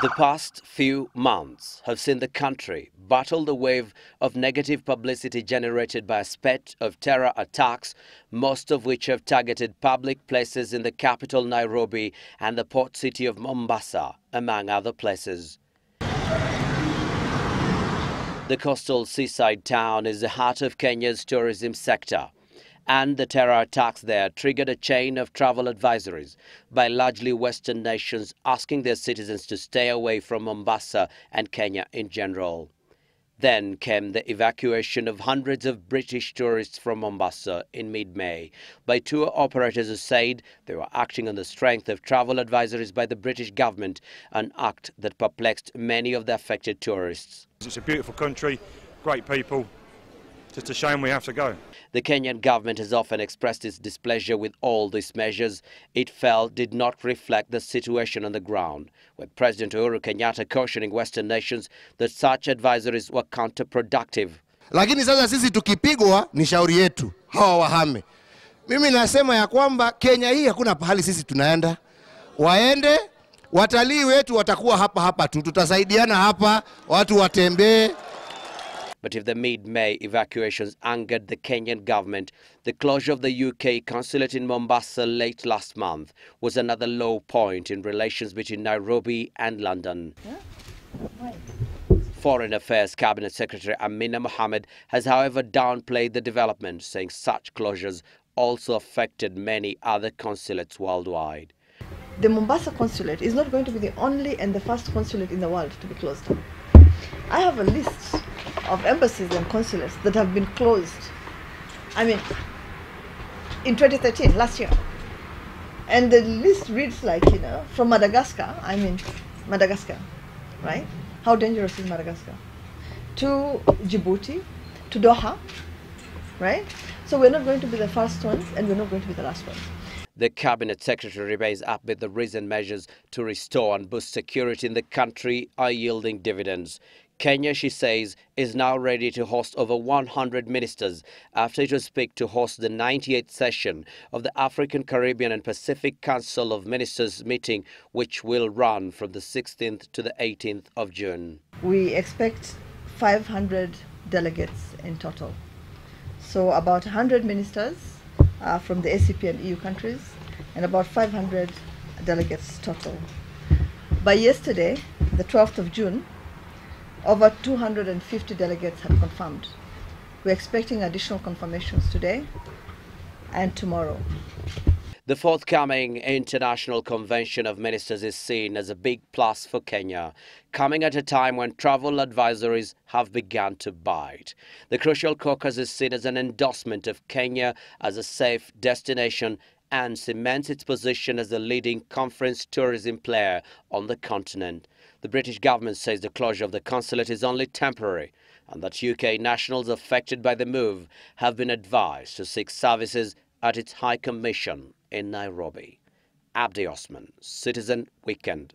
The past few months have seen the country battle the wave of negative publicity generated by a spate of terror attacks, most of which have targeted public places in the capital Nairobi and the port city of Mombasa, among other places. The coastal seaside town is the heart of Kenya's tourism sector, and the terror attacks there triggered a chain of travel advisories by largely Western nations asking their citizens to stay away from Mombasa and Kenya in general. Then came the evacuation of hundreds of British tourists from Mombasa in mid-May by tour operators who said they were acting on the strength of travel advisories by the British government, an act that perplexed many of the affected tourists. It's a beautiful country, great people. Just a shame we have to go. The Kenyan government has often expressed its displeasure with all these measures it felt did not reflect the situation on the ground, with President Uhuru Kenyatta cautioning Western nations that such advisories were counterproductive. Lakini sasa sisi tukipigwa ni shauri yetu, hawa wahame. Mimi nasema ya kwamba Kenya hii hakuna pahali sisi tunaenda. Waende, watalii wetu watakuwa hapa tu, tutasaidiana hapa, watu watembee. But if the mid-May evacuations angered the Kenyan government, the closure of the UK Consulate in Mombasa late last month was another low point in relations between Nairobi and London. Foreign Affairs Cabinet Secretary Amina Mohamed has, however, downplayed the development, saying such closures also affected many other consulates worldwide. The Mombasa Consulate is not going to be the only and the first consulate in the world to be closed. I have a list of embassies and consulates that have been closed. I mean, in 2013, last year. And the list reads like, from Madagascar, Madagascar, right? How dangerous is Madagascar? To Djibouti, to Doha, right? So we're not going to be the first ones and we're not going to be the last ones. The Cabinet Secretary remains upbeat the recent measures to restore and boost security in the country are yielding dividends. Kenya, she says, is now ready to host over 100 ministers after it was picked to host the 98th session of the African, Caribbean and Pacific Council of Ministers meeting, which will run from the 16th to the 18th of June. We expect 500 delegates in total. So about 100 ministers from the ACP and EU countries and about 500 delegates total. By yesterday, the 12th of June, over 250 delegates have confirmed. We're expecting additional confirmations today and tomorrow. The forthcoming International Convention of Ministers is seen as a big plus for Kenya, coming at a time when travel advisories have begun to bite. The crucial caucus is seen as an endorsement of Kenya as a safe destination and cements its position as the leading conference tourism player on the continent. The British government says the closure of the consulate is only temporary and that UK nationals affected by the move have been advised to seek services at its High Commission in Nairobi. Abdi Osman, Citizen Weekend.